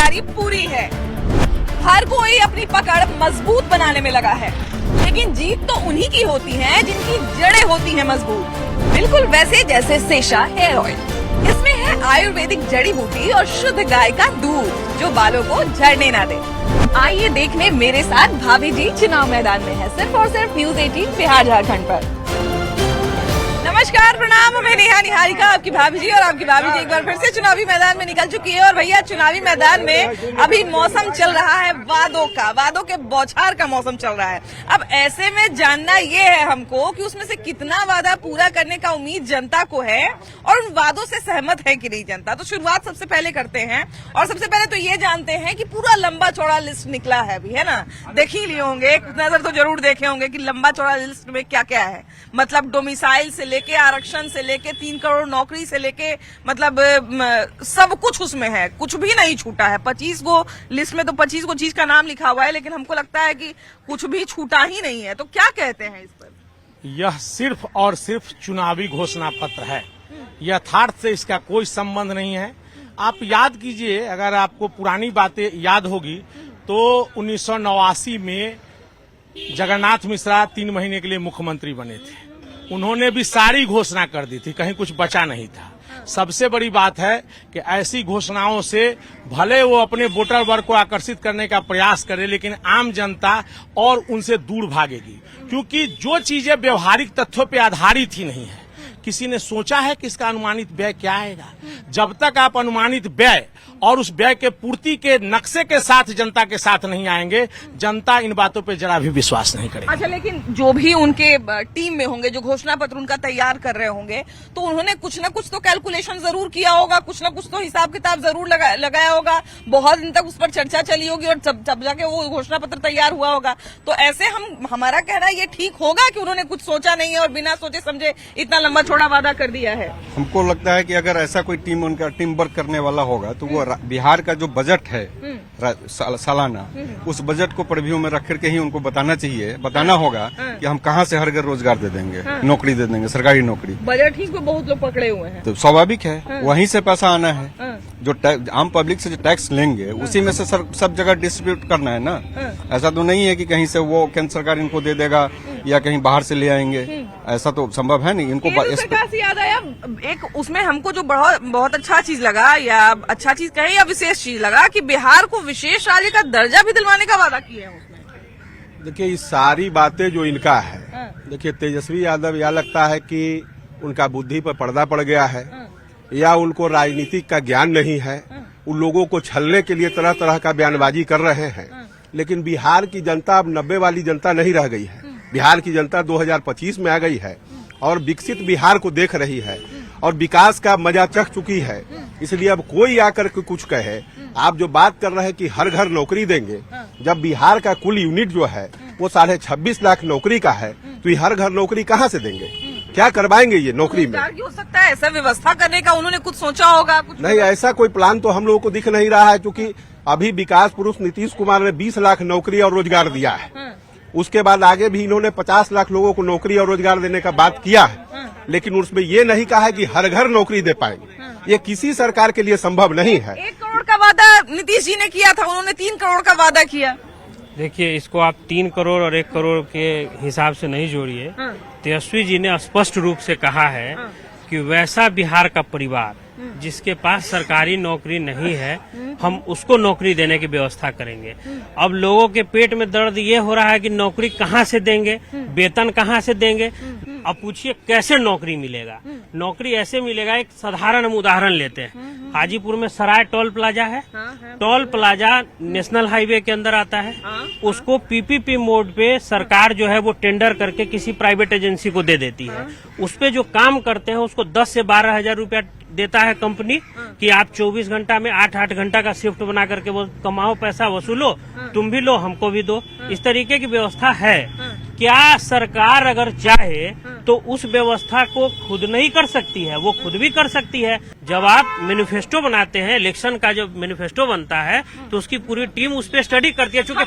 तैयारी पूरी है। हर कोई अपनी पकड़ मजबूत बनाने में लगा है, लेकिन जीत तो उन्हीं की होती है जिनकी जड़ें होती हैं मजबूत। बिल्कुल वैसे जैसे सेशा हेयर ऑयल। इसमें है आयुर्वेदिक जड़ी बूटी और शुद्ध गाय का दूध जो बालों को झड़ने ना दे। आइए देखने मेरे साथ भाभी जी चुनाव मैदान में है, सिर्फ और सिर्फ न्यूज़ 18 बिहार झारखंड पर। नमस्कार, प्रणाम, मैं नेहा निहारिका, आपकी भाभी जी। और आपकी भाभी जी एक बार फिर से चुनावी मैदान में निकल चुकी है। और भैया, चुनावी मैदान में अभी मौसम चल रहा है वादों के बौछार का मौसम चल रहा है। अब ऐसे में जानना ये है हमको कि उसमें से कितना वादा पूरा करने का उम्मीद जनता को है और उन वादों से सहमत है कि नहीं जनता। तो शुरुआत सबसे पहले करते हैं और सबसे पहले तो ये जानते हैं कि पूरा लंबा चौड़ा लिस्ट निकला है अभी, है ना? देख ही लिए होंगे, एक नजर तो जरूर देखे होंगे कि लंबा चौड़ा लिस्ट में क्या क्या है। मतलब डोमिसाइल से लेके आरक्षण से लेके 3 करोड़ नौकरी से लेके मतलब सब कुछ उसमें है, कुछ भी नहीं छूटा है। 25 गो लिस्ट में तो 25 गो चीज का नाम लिखा हुआ है, लेकिन हमको लगता है कि कुछ भी छूटा ही नहीं है। तो क्या कहते हैं इस पर? यह सिर्फ और सिर्फ चुनावी घोषणा पत्र है, यथार्थ से इसका कोई संबंध नहीं है। आप याद कीजिए, अगर आपको पुरानी बातें याद होगी तो 1989 में जगन्नाथ मिश्रा 3 महीने के लिए मुख्यमंत्री बने थे। उन्होंने भी सारी घोषणा कर दी थी, कहीं कुछ बचा नहीं था। सबसे बड़ी बात है कि ऐसी घोषणाओं से भले वो अपने वोटर वर्ग को आकर्षित करने का प्रयास करे, लेकिन आम जनता और उनसे दूर भागेगी, क्योंकि जो चीजें व्यवहारिक तथ्यों पर आधारित ही नहीं है। किसी ने सोचा है कि इसका अनुमानित व्यय क्या आएगा? जब तक आप अनुमानित व्यय और उस व्यय के पूर्ति के नक्शे के साथ जनता के साथ नहीं आएंगे, जनता इन बातों पे जरा भी विश्वास नहीं करेगी। अच्छा, लेकिन जो भी उनके टीम में होंगे, जो घोषणा पत्र उनका तैयार कर रहे होंगे, तो उन्होंने कुछ न कुछ तो कैलकुलेशन जरूर किया होगा, कुछ न कुछ तो हिसाब किताब जरूर लगाया होगा। बहुत दिन तक उस पर चर्चा चली होगी और जब जाके वो घोषणा पत्र तैयार हुआ होगा। तो ऐसे हमारा कहना ये ठीक होगा कि उन्होंने कुछ सोचा नहीं है और बिना सोचे समझे इतना लंबा चौड़ा वादा कर दिया है। हमको लगता है कि अगर ऐसा कोई उनका टीम वर्क करने वाला होगा तो वो बिहार का जो बजट है सालाना, उस बजट को प्रीव्यू में रख करके ही उनको बताना होगा कि हम कहां से हर घर रोजगार दे देंगे, नौकरी दे देंगे, सरकारी नौकरी। बजट ही को बहुत लोग पकड़े हुए हैं, तो स्वाभाविक है वहीं से पैसा आना है। जो आम पब्लिक से जो टैक्स लेंगे उसी में से सब जगह डिस्ट्रीब्यूट करना है ना। ऐसा तो नहीं है कि कहीं से वो केंद्र सरकार इनको दे देगा या कहीं बाहर से ले आएंगे, ऐसा तो संभव है नहीं। इनको याद आया एक, उसमें हमको जो बहुत अच्छा चीज लगा, या अच्छा चीज कहे या विशेष चीज लगा, कि बिहार को विशेष राज्य का दर्जा भी दिलवाने का वादा किया है उसने। देखिए, ये सारी बातें जो इनका है, देखिए तेजस्वी यादव, या लगता है कि उनका बुद्धि पर पर्दा पड़ गया है या उनको राजनीतिक का ज्ञान नहीं है। उन लोगों को छलने के लिए तरह तरह का बयानबाजी कर रहे हैं, लेकिन बिहार की जनता अब 90 वाली जनता नहीं रह गई है। बिहार की जनता 2025 में आ गई है और विकसित बिहार को देख रही है और विकास का मजा चख चुकी है। इसलिए अब कोई आकर के कुछ कहे, आप जो बात कर रहे हैं कि हर घर नौकरी देंगे, जब बिहार का कुल यूनिट जो है वो 26.5 लाख नौकरी का है, तो ये हर घर नौकरी कहाँ से देंगे? क्या करवाएंगे ये नौकरी में? हो सकता है ऐसा व्यवस्था करने का उन्होंने कुछ सोचा होगा, कुछ नहीं, ऐसा कोई प्लान तो हम लोगों को दिख नहीं रहा है, क्योंकि अभी विकास पुरुष नीतीश कुमार ने 20 लाख नौकरी और रोजगार दिया है। उसके बाद आगे भी इन्होंने 50 लाख लोगों को नौकरी और रोजगार देने का बात किया है, लेकिन उसमें ये नहीं कहा है कि हर घर नौकरी दे पाएंगे। ये किसी सरकार के लिए संभव नहीं है। 1 करोड़ का वादा नीतीश जी ने किया था, उन्होंने 3 करोड़ का वादा किया। देखिए, इसको आप 3 करोड़ और 1 करोड़ के हिसाब से नहीं जोड़िए। तेजस्वी जी ने स्पष्ट रूप से कहा है कि वैसा बिहार का परिवार जिसके पास सरकारी नौकरी नहीं है, हम उसको नौकरी देने की व्यवस्था करेंगे। अब लोगों के पेट में दर्द ये हो रहा है कि नौकरी कहाँ से देंगे, वेतन कहाँ से देंगे। अब पूछिए कैसे नौकरी मिलेगा? नौकरी ऐसे मिलेगा, एक साधारण हम उदाहरण लेते हैं। हाजीपुर में सराय टोल प्लाजा है, टोल प्लाजा नेशनल हाईवे के अंदर आता है। उसको पीपीपी मोड पे सरकार जो है वो टेंडर करके किसी प्राइवेट एजेंसी को दे देती है। उस पे जो काम करते हैं उसको 10 से 12 हजार रुपया देता है कंपनी कि आप 24 घंटा में 8-8 घंटा का शिफ्ट बना करके वो कमाओ, पैसा वसूलो, तुम भी लो हमको भी दो। इस तरीके की व्यवस्था है। क्या सरकार अगर चाहे तो उस व्यवस्था को खुद नहीं कर सकती है, वो खुद भी कर सकती है। जब आप मैनिफेस्टो बनाते हैं, इलेक्शन का जब मैनिफेस्टो बनता है तो उसकी पूरी टीम उस पर स्टडी करती है, चूंकि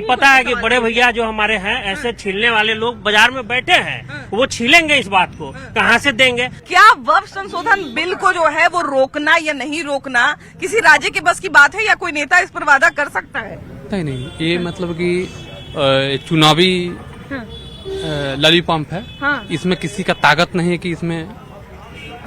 पता है कि बड़े भैया जो हमारे हैं ऐसे छीलने वाले लोग बाजार में बैठे हैं, वो छीलेंगे इस बात को, कहाँ से देंगे। क्या वक्फ संशोधन बिल को जो है वो रोकना या नहीं रोकना किसी राज्य के बस की बात है, या कोई नेता इस पर वादा कर सकता है? नहीं, ये मतलब कि चुनावी लॉलीपॉप है। हाँ। इसमें किसी का ताकत नहीं है कि इसमें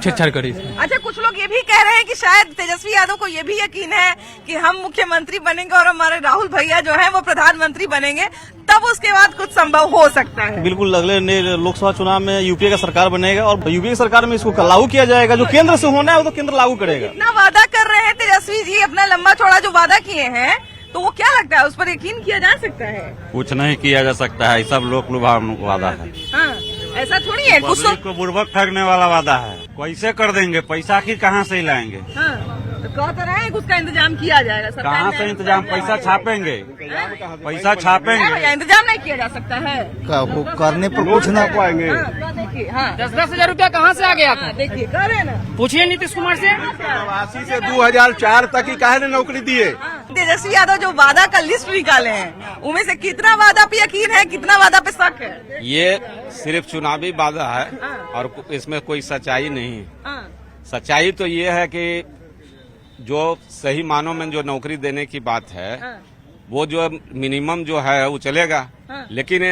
छेड़छाड़ करे इसमें। अच्छा, कुछ लोग ये भी कह रहे हैं कि शायद तेजस्वी यादव को ये भी यकीन है कि हम मुख्यमंत्री बनेंगे और हमारे राहुल भैया जो है वो प्रधानमंत्री बनेंगे, तब उसके बाद कुछ संभव हो सकता है। बिल्कुल, अगले लोकसभा चुनाव में यूपीए का सरकार बनेगा और यूपीए की सरकार में इसको लागू किया जाएगा। जो केंद्र से होना है वो तो केंद्र लागू करेगा। इतना वादा कर रहे हैं तेजस्वी जी, अपना लंबा चौड़ा जो वादा किए हैं, तो वो क्या लगता है उस पर यकीन किया जा सकता है? कुछ नहीं किया जा सकता है, सब लोक लुभावन वादा है। हाँ, ऐसा थोड़ी है। कुछ पब्लिक को बुर्बक ठगने वाला वादा है। कैसे कर देंगे, पैसा आखिर कहाँ से लाएंगे? हाँ, तो कह तो रहे हैं कि उसका इंतजाम किया जाएगा। सरकार कहाँ ने से इंतजाम, पैसा छापेंगे, पैसा छापेंगे। भैया, इंतजाम नहीं किया जा सकता है। करने पर कुछ ना पाएंगे। देखिए, हाँ, 10-10 हजार रूपया कहाँ से आ गया था? देखिए, कह रहे हैं ना, पूछिए नीतीश कुमार से। 80 से 2004 तक ही काहे ने नौकरी दिए। तेजस्वी यादव जो वादा का लिस्ट निकाले हैं, उनमें से कितना वादा पे यकीन है, कितना वादा पे शक है? ये सिर्फ चुनावी वादा है और इसमें कोई सच्चाई नहीं है। हाँ, सच्चाई तो ये है कि जो सही मानों में जो नौकरी देने की बात है, वो जो मिनिमम जो है वो चलेगा। लेकिन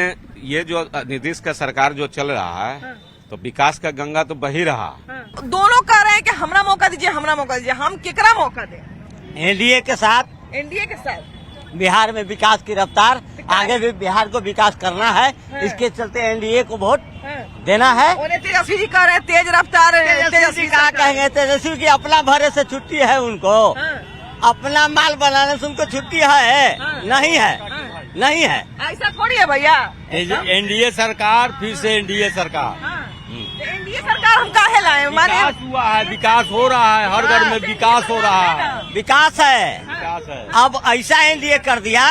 ये जो नीतीश का सरकार जो चल रहा है, तो विकास का गंगा तो बही रहा। दोनों कह रहे हैं कि हमरा मौका दीजिए, हमरा मौका दीजिए। हम केकरा मौका दें? एनडीए के साथ, एनडीए के साथ बिहार में विकास की रफ्तार, आगे भी बिहार को विकास करना है। इसके चलते एनडीए को वोट देना है। उन्हें तेजस्वी जी कह रहे हैं तेज रफ्तार। तेजस्वी कहा कहेंगे, तेजस्वी की अपना भरे से छुट्टी है उनको, अपना माल बनाने से उनको छुट्टी है? नहीं है, नहीं है। ऐसा थोड़ी है भैया। एनडीए सरकार, फिर से एनडीए सरकार। एनडीए सरकार हम काहे लाए? माने विकास हुआ है, विकास हो रहा है, हर घर में विकास हो रहा है। विकास है। अब ऐसा एनडीए कर दिया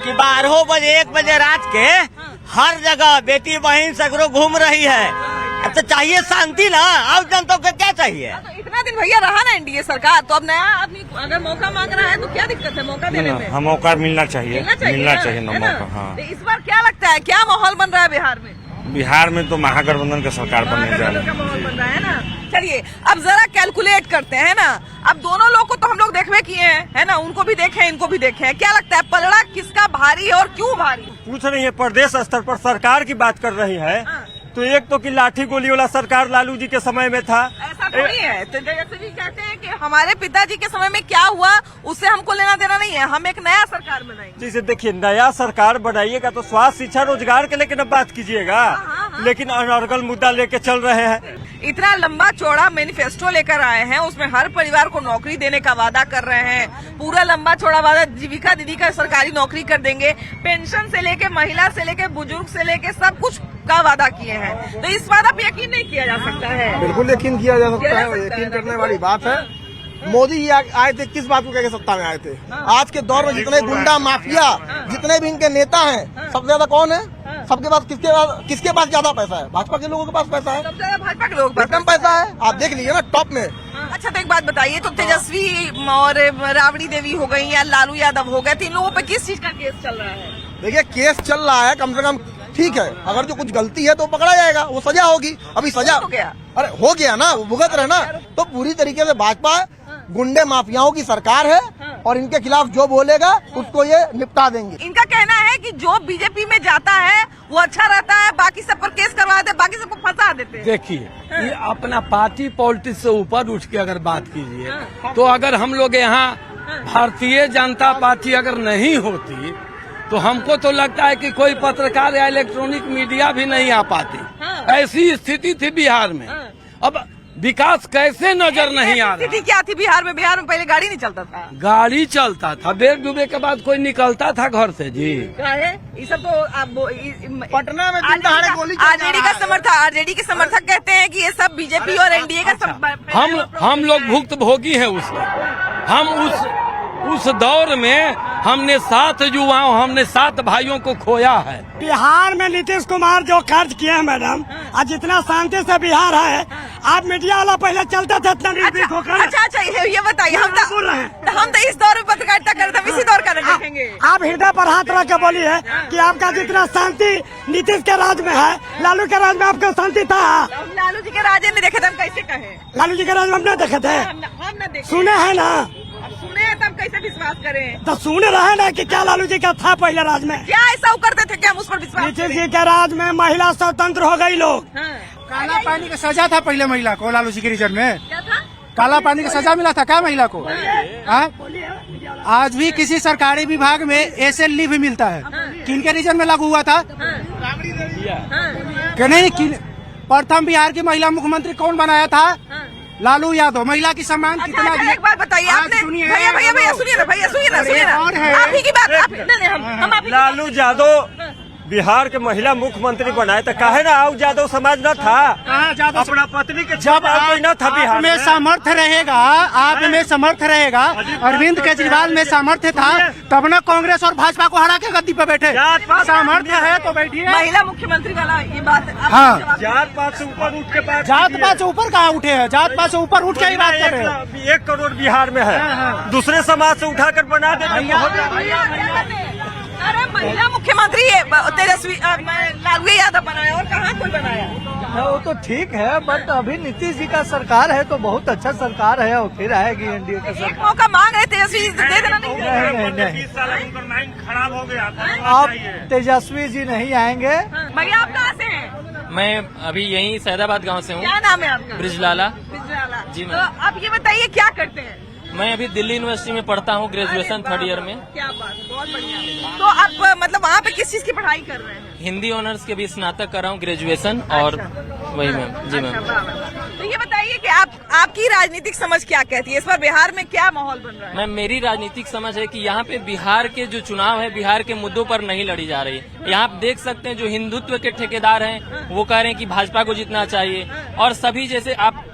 कि 12 बजे 1 बजे रात के हर जगह बेटी बहन सगरों घूम रही है। अब तो चाहिए शांति ना, अब जनता को क्या चाहिए? तो इतना दिन भैया रहा ना एनडीए सरकार, तो अब नया आदमी अगर मौका मांग रहा है तो क्या दिक्कत है मौका देने में? हम मौका मिलना चाहिए ना मौका। हाँ, तो इस बार क्या लगता है, क्या माहौल बन रहा है बिहार में? बिहार में तो महागठबंधन का सरकार बनने जा रहा है। का माहौल बन रहा है ना। चलिए अब जरा कैलकुलेट करते हैं ना। अब दोनों लोग को तो हम लोग देखवे किए हैं, है ना, उनको भी देखे, इनको भी देखे हैं। क्या लगता है पलड़ा किसका भारी है और क्यों भारी? पूछ रही है, प्रदेश स्तर पर सरकार की बात कर रही है, तो एक तो कि लाठी गोली वाला सरकार लालू जी के समय में था। ऐसा थोड़ी है। तो तेजस्वी कहते हैं कि हमारे पिताजी के समय में क्या हुआ उससे हमको लेना देना नहीं है, हम एक नया सरकार बनाएंगे। जैसे देखिए, नया सरकार बनाइएगा तो स्वास्थ्य, शिक्षा, रोजगार के लेकर बात कीजिएगा, लेकिन अनर्गल मुद्दा लेके चल रहे हैं। इतना लंबा चौड़ा मैनिफेस्टो लेकर आए हैं, उसमें हर परिवार को नौकरी देने का वादा कर रहे हैं। पूरा लंबा चौड़ा वादा, जीविका दीदी का सरकारी नौकरी कर देंगे, पेंशन से लेके महिला से लेके बुजुर्ग से लेके सब कुछ का वादा किए हैं। तो इस वादा पे यकीन नहीं किया जा सकता है? बिल्कुल यकीन किया जा सकता है, यकीन करने वाली बात है। मोदी जी आए थे, किस बात को कहकर सत्ता में आए थे? आज के दौर में जितने गुंडा माफिया, जितने भी इनके नेता हैं, सबसे ज्यादा कौन है? सबके पास किसके पास ज्यादा पैसा है? भाजपा के लोगों के पास पैसा है, सबसे ज्यादा भाजपा के लोग कम पैसा है। आप देख लीजिए ना, टॉप में। अच्छा, तो एक बात बताइए, तो तेजस्वी और राबड़ी देवी हो गई या लालू यादव हो गए, 3 लोगों पे किस चीज का केस चल रहा है? देखिए, केस चल रहा है, कम से कम ठीक है। अगर जो कुछ गलती है तो पकड़ा जाएगा, वो सजा होगी। अभी सजा हो गया, अरे हो गया ना, वो भुगत रहे ना। तो पूरी तरीके से भाजपा गुंडे माफियाओं की सरकार है और इनके खिलाफ जो बोलेगा उसको ये निपटा देंगे। इनका कहना है कि जो बीजेपी में जाता है वो अच्छा रहता है, बाकी सब पर केस करवा देते, बाकी सबको फंसा देते हैं। देखिए, ये अपना पार्टी पॉलिटिक्स से ऊपर उठ के अगर बात कीजिए तो अगर हम लोग यहाँ भारतीय जनता पार्टी अगर नहीं होती तो हमको तो लगता है कि कोई पत्रकार या इलेक्ट्रॉनिक मीडिया भी नहीं आ पाती। ऐसी स्थिति थी बिहार में। अब विकास कैसे नजर नहीं आ रहा? स्थिति क्या थी बिहार में? बिहार में पहले गाड़ी नहीं चलता था। गाड़ी चलता था, बेर डूबे के बाद कोई निकलता था घर से जी। ये सब तो पटना में गोली आरजेडी का समर्थक, आरजेडी के समर्थक कहते हैं कि ये सब बीजेपी और एनडीए का हम लोग भुक्तभोगी हैं उसका। हम उस दौर में हमने 7 युवाओं, हमने 7 भाइयों को खोया है। बिहार में नीतीश कुमार जो खर्च किए हैं मैडम, आज जितना शांति से बिहार है, आप मीडिया वाला पहले चलता था इतना निर्भीक होकर। अच्छा ये बताइए, हम तो इस दौर में पत्रकारिता कर रहे थे, इसी दौर का देखेंगे। आप हृदय पर हाथ रख के बोलिए कि आपका जितना शांति नीतीश के राज में है, लालू के राज में आपका शांति था। लालू जी के राज में देखे थे, हम कैसे कहें? लालू जी के राज में हम नहीं देखे थे, हम न देखे। सुने हैं ना, सुने हैं तब कैसे विश्वास करें? तो सुन रहे ना कि क्या लालू जी का था पहले राज में। क्या ऐसा करते थे कि हम उस पर विश्वास नीतीश करें? जी के राज में महिला स्वतंत्र हो गई लोग। काला पानी का सजा था पहले महिला को, लालू जी के रिजल्ट में क्या था? काला पानी का सजा मिला था क्या महिला को? आज भी किसी सरकारी विभाग में एसएल लीव मिलता है, किनके रीजन में लागू हुआ था कि नहीं? प्रथम बिहार की महिला मुख्यमंत्री कौन बनाया था? लालू यादव। महिला की सम्मान कितना दिया? एक बार बताइए आपने। भैया सुनिए ना, और है। आप ही की बात हम आप ही की लालू यादव बिहार के महिला मुख्यमंत्री बनाए तो काहे ना आउ यादव समाज न था? अपना पत्नी के जब कोई न था बिहार में सामर्थ्य रहेगा, आप में सामर्थ्य रहेगा, अरविंद केजरीवाल में सामर्थ्य था, तब न कांग्रेस और भाजपा को हरा के गद्दी पे बैठे। सामर्थ्य है तो बैठिए। महिला मुख्यमंत्री वाला ये बात। हाँ, जात पात से ऊपर उठ के बात जात पात से ऊपर कहाँ उठे हैं? जात पात से ऊपर उठ के ही बात कर रहे हैं। 1 करोड़ बिहार में है, दूसरे समाज से उठाकर बना देते। अरे महिला मुख्यमंत्री तेजस्वी लालू यादव बनाया, और कहाँ कोई बनाया? वो तो ठीक है, बट अभी नीतीश जी का सरकार है तो बहुत अच्छा सरकार है, और फिर आएगी एनडीए का एक मौका मांग रहे तेजस्वी जी, दे देना नहीं? नहीं, खराब हो गया। आप तेजस्वी जी नहीं आएंगे। भैया आप कहाँ से हैं? मैं अभी यहीं सैदाबाद गांव से हूँ। क्या नाम है आपका? ब्रिजलाला। जी तो आप ये बताइए क्या करते हैं? मैं अभी दिल्ली यूनिवर्सिटी में पढ़ता हूँ, ग्रेजुएशन 3rd ईयर में। क्या बात, बहुत बढ़िया। तो आप मतलब वहाँ पे किस चीज की पढ़ाई कर रहे हैं? हिंदी ऑनर्स के भी स्नातक कर रहा हूँ, ग्रेजुएशन। और वही मैम। जी मैम। तो ये बताइए कि आपकी राजनीतिक समझ क्या कहती है, इस बार बिहार में क्या माहौल बन रहा है? मैम, मेरी राजनीतिक समझ है कि यहाँ पे बिहार के जो चुनाव है, बिहार के मुद्दों पर नहीं लड़ी जा रही है। यहाँ आप देख सकते हैं जो हिंदुत्व के ठेकेदार हैं वो कह रहे हैं कि भाजपा को जीतना चाहिए, और सभी जैसे आप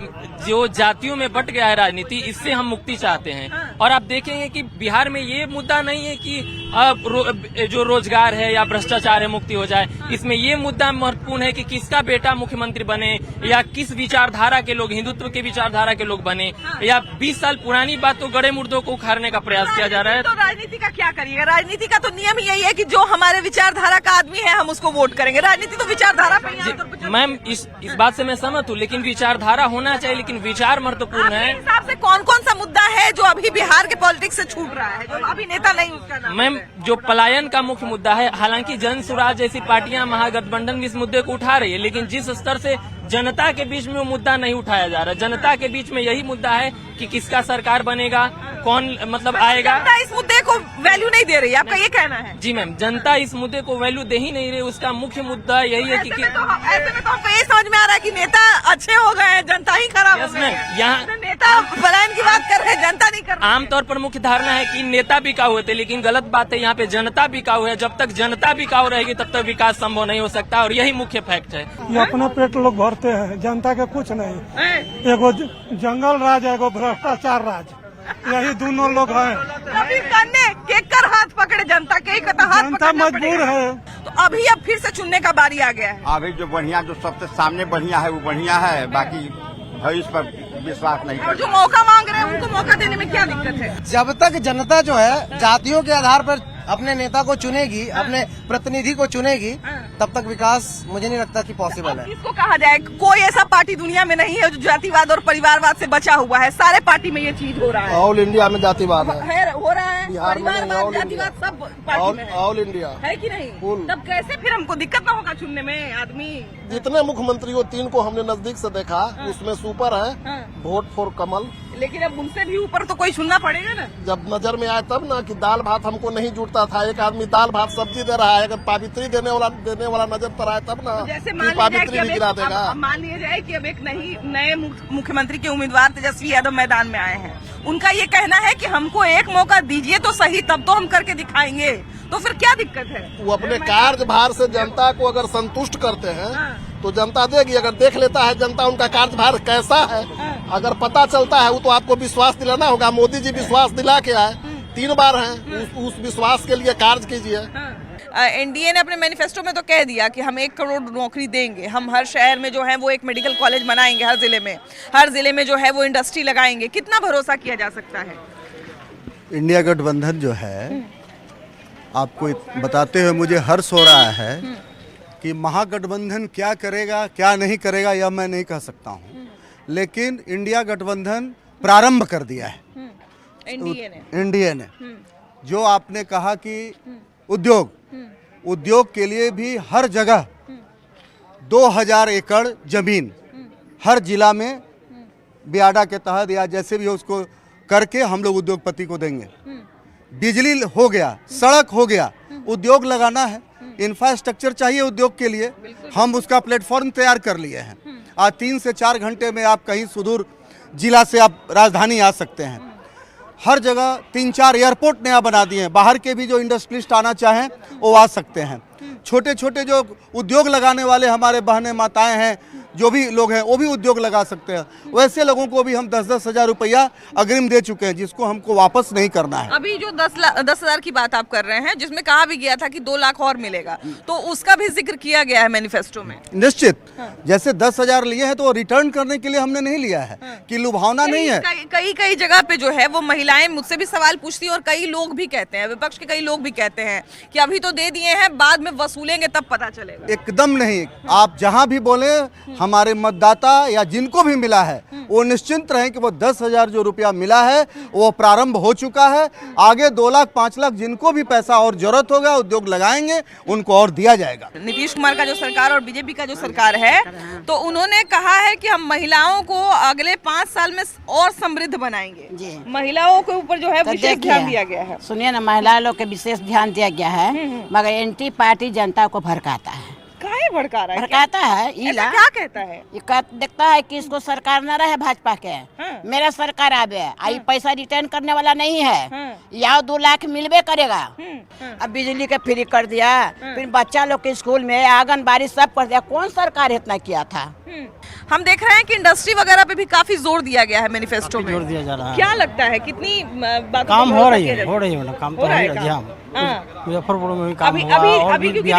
जो जातियों में बट गया है राजनीति, इससे हम मुक्ति चाहते हैं। और आप देखेंगे कि बिहार में ये मुद्दा नहीं है कि जो रोजगार है या भ्रष्टाचार है मुक्ति हो जाए। इसमें ये मुद्दा महत्वपूर्ण है कि किसका बेटा मुख्यमंत्री बने, या किस विचारधारा के लोग, हिंदुत्व के विचारधारा के लोग बने, या 20 साल पुरानी बातों, गड़े मुर्दों को उखाड़ने का प्रयास किया जा रहा है। तो राजनीति का क्या करिएगा? राजनीति का तो नियम यही है कि जो हमारे विचारधारा का आदमी है हम उसको वोट करेंगे। राजनीति तो विचारधारा पे ही है। मैम, इस बात से मैं सहमत हूँ, लेकिन विचारधारा होना चाहिए, लेकिन विचार महत्वपूर्ण है। हिसाब से कौन कौन सा मुद्दा है जो अभी बिहार के पॉलिटिक्स से छूट रहा है, जो अभी नेता नहीं उसका नाम? मैम, जो पलायन का मुख्य मुद्दा है, हालांकि जन सुराज जैसी पार्टियां, महागठबंधन इस मुद्दे को उठा रही है, लेकिन जिस स्तर से जनता के बीच में वो मुद्दा नहीं उठाया जा रहा। जनता के बीच में यही मुद्दा है कि किसका सरकार बनेगा, कौन मतलब आएगा। जनता इस मुद्दे को वैल्यू नहीं दे रही है, आपका ये कहना है? जी मैम, जनता इस मुद्दे को वैल्यू दे ही नहीं रही। उसका मुख्य मुद्दा यही है कि ऐसे में तो हमको ये समझ में आ रहा है कि नेता अच्छे हो गए हैं, जनता ही खराब हो गई है। यहाँ नेता पलायन की बात कर रहे हैं, जनता नहीं कर रही। आमतौर पर मुख्य धारणा है कि नेता बिकाऊ होते, लेकिन गलत बात है। यहाँ पे जनता बिकाऊ है। जब तक जनता बिकाऊ रहेगी तब तक विकास संभव नहीं हो सकता, और यही मुख्य फैक्ट है। ये अपना पेट लोग भरते हैं, जनता के कुछ नहीं। एगो जंगल राज, एगो भ्रष्टाचार राज, यही दोनों लोग हैं। कभी करने केकर हाथ पकड़े, जनता के ही हाथ जनता मजबूर है। तो अभी अब फिर से चुनने का बारी आ गया है। अभी जो बढ़िया, जो सबसे सामने बढ़िया है वो बढ़िया है, बाकी भविष्य पर विश्वास नहीं और जो मौका मांग रहे हैं उनको मौका देने में क्या दिक्कत है? जब तक जनता जो है जातियों के आधार पर अपने नेता को चुनेगी, अपने प्रतिनिधि को चुनेगी, तब तक विकास मुझे नहीं लगता कि पॉसिबल है। किसको कहा जाए? कोई ऐसा पार्टी दुनिया में नहीं है जो जातिवाद और परिवारवाद से बचा हुआ है। सारे पार्टी में ये चीज हो रहा है। ऑल इंडिया में जातिवाद है, हो रहा है। बिहार में परिवारवाद, जातिवाद सब पार्टी में है। ऑल इंडिया है कि नहीं? तब कैसे फिर हमको दिक्कत ना होगा चुनने में आदमी? जितने मुख्यमंत्री हो 3 को हमने नजदीक से देखा, उसमें सुपर है। वोट फॉर कमल। लेकिन अब उनसे भी ऊपर तो कोई चुनना पड़ेगा ना। जब नजर में आए तब ना कि दाल भात हमको नहीं जुड़ता था, एक आदमी दाल भात सब्जी दे रहा है, अगर पावित्री देने वाला नजर पर आए तब ना जैसे कि पावित्री भी गिरा देगा। मान लिया जाए कि अब एक नए मुख्यमंत्री के उम्मीदवार तेजस्वी यादव मैदान में आए हैं। उनका ये कहना है कि हमको एक मौका दीजिए तो सही, तब तो हम करके दिखाएंगे। तो फिर क्या दिक्कत है? वो अपने कार्यभार से जनता को अगर संतुष्ट करते हैं तो जनता देगी। अगर देख लेता है जनता उनका कार्यभार कैसा है, अगर पता चलता है, वो तो आपको विश्वास दिलाना होगा। मोदी जी विश्वास दिला के आए, 3 बार हैं, उस विश्वास के लिए कार्य कीजिए। एनडीए ने अपने मैनिफेस्टो में तो कह दिया कि हम 1 करोड़ नौकरी देंगे, हम हर शहर में जो है वो एक मेडिकल कॉलेज बनाएंगे, हर जिले में जो है वो इंडस्ट्री लगाएंगे। कितना भरोसा किया जा सकता है? इंडिया गठबंधन जो है, आपको बताते हुए मुझे हर्ष हो रहा है कि महागठबंधन क्या करेगा क्या नहीं करेगा यह मैं नहीं कह सकता हूँ, लेकिन इंडिया गठबंधन प्रारंभ कर दिया है एनडीए ने। जो आपने कहा कि उद्योग के लिए भी हर जगह 2000 एकड़ जमीन हर जिला में बियाडा के तहत या जैसे भी हो उसको करके हम लोग उद्योगपति को देंगे। बिजली हो गया, सड़क हो गया, उद्योग लगाना है, इंफ्रास्ट्रक्चर चाहिए उद्योग के लिए, हम उसका प्लेटफॉर्म तैयार कर लिए हैं। आज 3 से 4 घंटे में आप कहीं सुदूर जिला से आप राजधानी आ सकते हैं। हर जगह 3-4 एयरपोर्ट नया बना दिए हैं, बाहर के भी जो इंडस्ट्रियलिस्ट आना चाहें वो आ सकते हैं। छोटे छोटे जो उद्योग लगाने वाले हमारे बहनें माताएं हैं, जो भी लोग हैं वो भी उद्योग लगा सकते हैं। वैसे लोगों को भी हम 10-10 हज़ार रुपया अग्रिम दे चुके हैं, जिसको हमको वापस नहीं करना है। अभी जो 10 हज़ार की बात आप कर रहे हैं, जिसमें कहा भी गया था कि 2 लाख और मिलेगा, तो उसका भी जिक्र किया गया है मैनिफेस्टो में। निश्चित, जैसे 10 हज़ार लिए हैं तो वो रिटर्न करने के लिए हमने नहीं लिया है कि लुभावना नहीं है। कई जगह पे जो है वो महिलाएं मुझसे भी सवाल पूछती हैं और कई लोग भी कहते हैं, विपक्ष के कई लोग भी कहते हैं कि अभी तो दे दिए हैं, बाद में वसूलेंगे तब पता चलेगा। एकदम नहीं, आप जहां भी बोले हमारे मतदाता या जिनको भी मिला है वो निश्चिंत रहें कि वो 10 हज़ार जो रुपया मिला है वो प्रारंभ हो चुका है। आगे 2 लाख 5 लाख जिनको भी पैसा और जरूरत होगा उद्योग लगाएंगे उनको और दिया जाएगा। नीतीश कुमार का जो सरकार और बीजेपी का जो सरकार है, तो उन्होंने कहा है कि हम महिलाओं को अगले 5 साल में और समृद्ध बनाएंगे। महिलाओं के ऊपर जो है विशेष ध्यान दिया गया है। सुनिए ना, महिला लोग के विशेष ध्यान दिया गया है, मगर एंटी पार्टी जनता को भड़काता है। काहे भड़का रहा है? भड़काता है, क्या कहता है? ये देखता है कि इसको सरकार न रहे भाजपा के, मेरा सरकार आवे, आई पैसा रिटर्न करने वाला नहीं है, या 2 लाख मिलबे करेगा। अब बिजली के फ्री कर दिया, फिर बच्चा लोग के स्कूल में आंगनबाड़ी सब कर दिया। कौन सरकार इतना किया था? हम देख रहे हैं कि इंडस्ट्री वगैरह पे भी काफी जोर दिया गया है मैनिफेस्टो में। जोर दिया जा रहा है। क्या लगता है कितनी काम हो रही है काम तो है। मुजफ्फरपुर में भी काम हुआ और अभी क्योंकि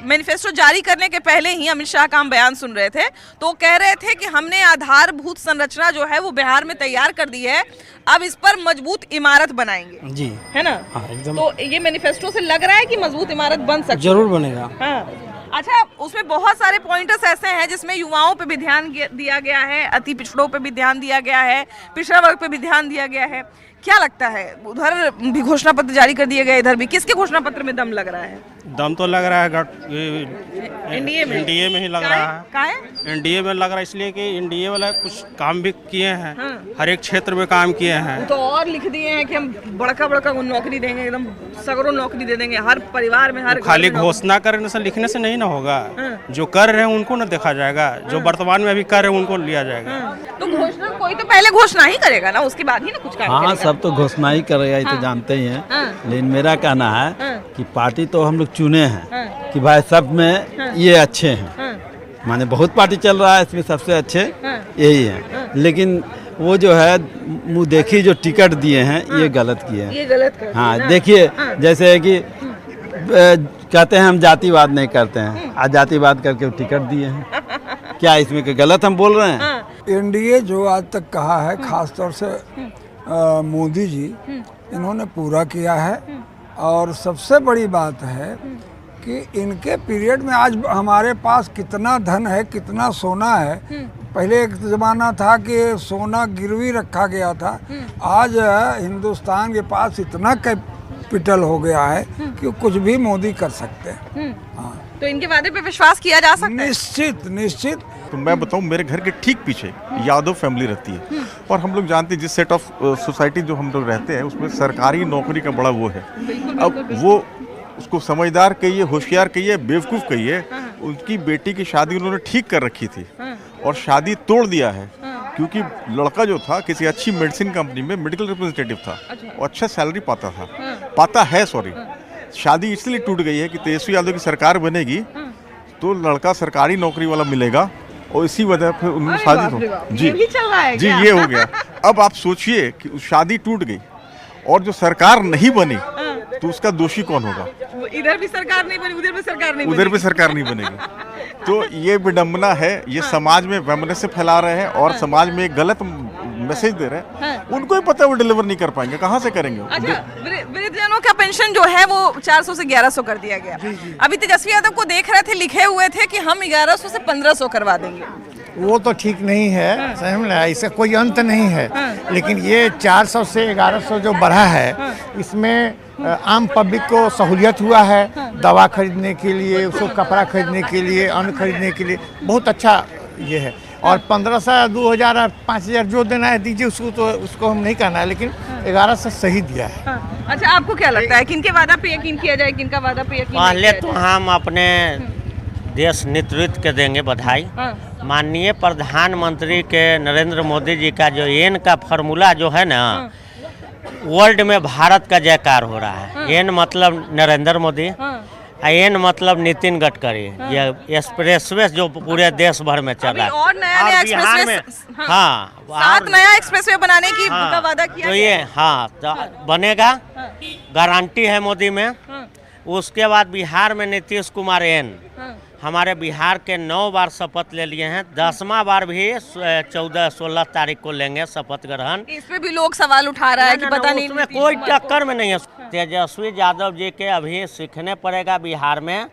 मैनिफेस्टो जारी करने के पहले ही अमित शाह का हम बयान सुन रहे थे, तो कह रहे थे कि हमने आधारभूत संरचना जो है वो बिहार में तैयार कर दी है, अब इस पर मजबूत इमारत बनाएंगे। जी है ना? एकदम। तो ये मैनिफेस्टो से लग रहा है कि मजबूत इमारत बन सकती है। जरूर बनेगा। अच्छा, उसमें बहुत सारे पॉइंटर्स ऐसे हैं जिसमें युवाओं पे भी ध्यान दिया गया है, अति पिछड़ों पे भी ध्यान दिया गया है, पिछड़ा वर्ग पे भी ध्यान दिया गया है। क्या लगता है, उधर भी घोषणा पत्र जारी कर दिए गए, इधर भी किसके घोषणा पत्र में दम लग रहा है? दम तो लग रहा है एनडीए में ही लग रहा है। एनडीए में लग रहा है इसलिए कि एनडीए वाला कुछ काम भी किए हैं, हर एक क्षेत्र में काम किए हैं। तो और लिख दिए हैं कि हम बड़का नौकरी देंगे, एकदम सगरों नौकरी दे देंगे हर परिवार में, हर खाली घोषणा करने से लिखने से नहीं ना होगा। जो कर रहे हैं उनको ना देखा जाएगा, जो वर्तमान में अभी कर रहे हैं उनको लिया जाएगा। तो घोषणा कोई तो पहले घोषणा ही करेगा ना, उसके बाद ही ना कुछ काम करेगा। सब तो घोषणा ही करेगा, ये तो जानते ही हैं। लेकिन मेरा कहना है कि पार्टी तो हम लोग चुने हैं कि भाई सब में ये अच्छे हैं, माने बहुत पार्टी चल रहा है, इसमें सबसे अच्छे यही हैं। लेकिन वो जो है मुँह देखी जो टिकट दिए हैं ये गलत किए हैं। ये गलत कर दिया। हाँ, देखिए जैसे कि कहते हैं हम जातिवाद नहीं करते हैं, आज जातिवाद करके टिकट दिए हैं। क्या इसमें के गलत हम बोल रहे हैं? एनडीए जो आज तक कहा है, खासतौर से मोदी जी, इन्होंने पूरा किया है। और सबसे बड़ी बात है कि इनके पीरियड में आज हमारे पास कितना धन है, कितना सोना है। पहले एक ज़माना था कि सोना गिरवी रखा गया था, आज हिंदुस्तान के पास इतना कैपिटल हो गया है कि कुछ भी मोदी कर सकते हैं। हाँ, तो इनके वादे पे विश्वास किया जा सकता है? निश्चित। तो मैं बताऊं, मेरे घर के ठीक पीछे यादव फैमिली रहती है, और हम लोग जानते हैं जिस सेट ऑफ सोसाइटी जो हम लोग रहते हैं उसमें सरकारी नौकरी का बड़ा वो है। अब वो उसको समझदार कहिए, होशियार कहिए, बेवकूफ़ कहिए, उनकी बेटी की शादी उन्होंने ठीक कर रखी थी और शादी तोड़ दिया है, क्योंकि लड़का जो था किसी अच्छी मेडिसिन कंपनी में मेडिकल रिप्रेजेंटेटिव था और अच्छा सैलरी पाता है। शादी इसलिए टूट गई है कि तेजस्वी यादव की सरकार बनेगी तो लड़का सरकारी नौकरी वाला मिलेगा, और इसी वजह फिर उन्होंने शादी ये भी चल रहा है जी, ये हो गया। अब आप सोचिए कि शादी टूट गई और जो सरकार नहीं बनी तो उसका दोषी कौन होगा? इधर भी सरकार नहीं बनी, उधर भी सरकार नहीं उधर भी सरकार नहीं बनेगी। तो ये विडंबना है, ये समाज में वैमनस्य फैला रहे हैं और समाज में एक गलत मैसेज दे रहे हैं। उनको ही पता है वो डिलीवर नहीं कर पाएंगे, कहाँ से करेंगे? अच्छा, वृद्धजनों का पेंशन जो है वो 400 से 1100 कर दिया गया। अभी तेजस्वी यादव को देख रहे थे, लिखे हुए थे कि हम 1100 से 1500 करवा देंगे। वो तो ठीक नहीं है, समझ में, इसका कोई अंत नहीं है। लेकिन ये 400 से 1100 जो बढ़ा है, इसमें आम पब्लिक को सहूलियत हुआ है, दवा खरीदने के लिए, उसको कपड़ा खरीदने के लिए, अन्न खरीदने के लिए बहुत अच्छा ये है। और 1500, 2000, 5000 जो देना है दीजिए, उसको हम नहीं कहना है, लेकिन 1100 सही दिया है। अच्छा, आपको क्या लगता है किनके वादा पे यकीन किया जाए, किनका वादा पे यकीन? पहले तो हम अपने देश नेतृत्व के देंगे बधाई। माननीय प्रधानमंत्री के नरेंद्र मोदी जी का जो एन का फॉर्मूला जो है ना, वर्ल्ड में भारत का जयकार हो रहा है। एन मतलब नरेंद्र मोदी, एन मतलब नितिन गडकरी। ये एक्सप्रेसवे जो पूरे देश भर में चल रहा है, और नया एक्सप्रेसवे, हाँ 7 नया एक्सप्रेसवे बनाने की का वादा किया तो ये तो बनेगा, गारंटी है मोदी में। उसके बाद बिहार में नीतीश कुमार एन, हमारे बिहार के 9 बार शपथ ले लिए हैं, 10वां बार भी 14-16 तारीख को लेंगे शपथ ग्रहण। इस पे भी लोग सवाल उठा रहा है कि पता नहीं, उसमें कोई टक्कर में नहीं है। तेजस्वी यादव जी के अभी सीखने पड़ेगा बिहार में।